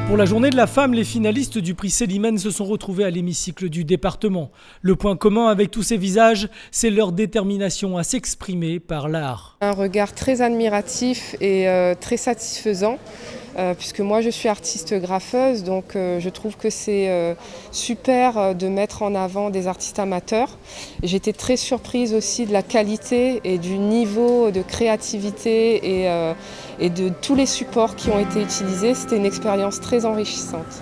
Pour la journée de la femme, les finalistes du prix Célimène se sont retrouvés à l'hémicycle du département. Le point commun avec tous ces visages, c'est leur détermination à s'exprimer par l'art. Un regard très admiratif et très satisfaisant, puisque moi je suis artiste graffeuse, donc je trouve que c'est super de mettre en avant des artistes amateurs. J'étais très surprise aussi de la qualité et du niveau de créativité et de tous les supports qui ont été utilisés. C'était une expérience très enrichissante.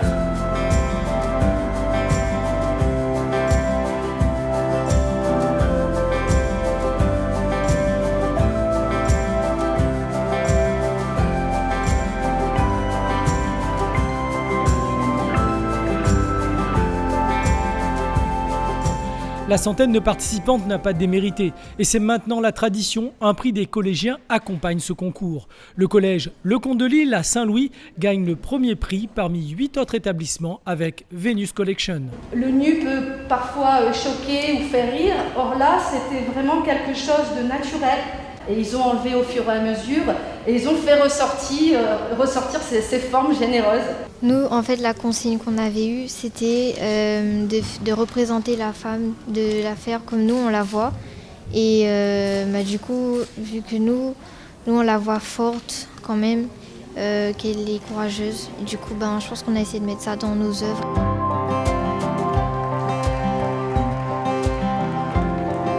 La centaine de participantes n'a pas démérité et c'est maintenant la tradition. Un prix des collégiens accompagne ce concours. Le collège Le Comte de Lille à Saint-Louis gagne le premier prix parmi 8 autres établissements avec Venus Collection. Le nu peut parfois choquer ou faire rire. Or là, c'était vraiment quelque chose de naturel. Et ils ont enlevé au fur et à mesure et ils ont fait ressortir ces formes généreuses. Nous, en fait, la consigne qu'on avait eue, c'était de représenter la femme, de la faire comme nous, on la voit. Et du coup, vu que nous, on la voit forte quand même, qu'elle est courageuse. Et du coup, je pense qu'on a essayé de mettre ça dans nos œuvres.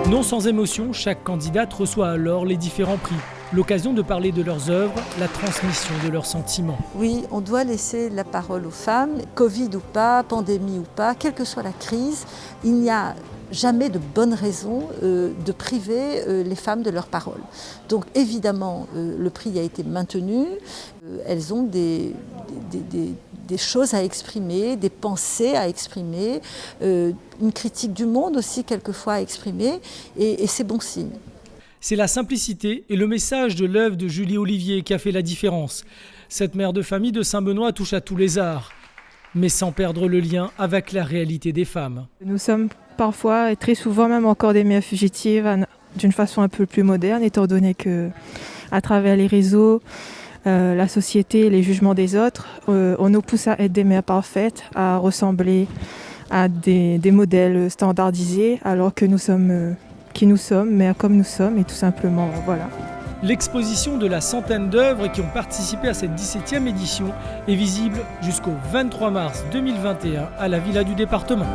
Non sans émotion, chaque candidate reçoit alors les différents prix. L'occasion de parler de leurs œuvres, la transmission de leurs sentiments. Oui, on doit laisser la parole aux femmes, Covid ou pas, pandémie ou pas, quelle que soit la crise, il n'y a jamais de bonne raison de priver les femmes de leur parole. Donc évidemment, le prix a été maintenu, elles ont des choses à exprimer, des pensées à exprimer, une critique du monde aussi quelquefois à exprimer, et c'est bon signe. C'est la simplicité et le message de l'œuvre de Julie Olivier qui a fait la différence. Cette mère de famille de Saint-Benoît touche à tous les arts, mais sans perdre le lien avec la réalité des femmes. Nous sommes parfois et très souvent même encore des mères fugitives d'une façon un peu plus moderne, étant donné que à travers les réseaux, la société, les jugements des autres, on nous pousse à être des mères parfaites, à ressembler à des modèles standardisés, alors que nous sommes qui nous sommes, mères comme nous sommes, et tout simplement, voilà. L'exposition de la centaine d'œuvres qui ont participé à cette 17e édition est visible jusqu'au 23 mars 2021 à la Villa du département.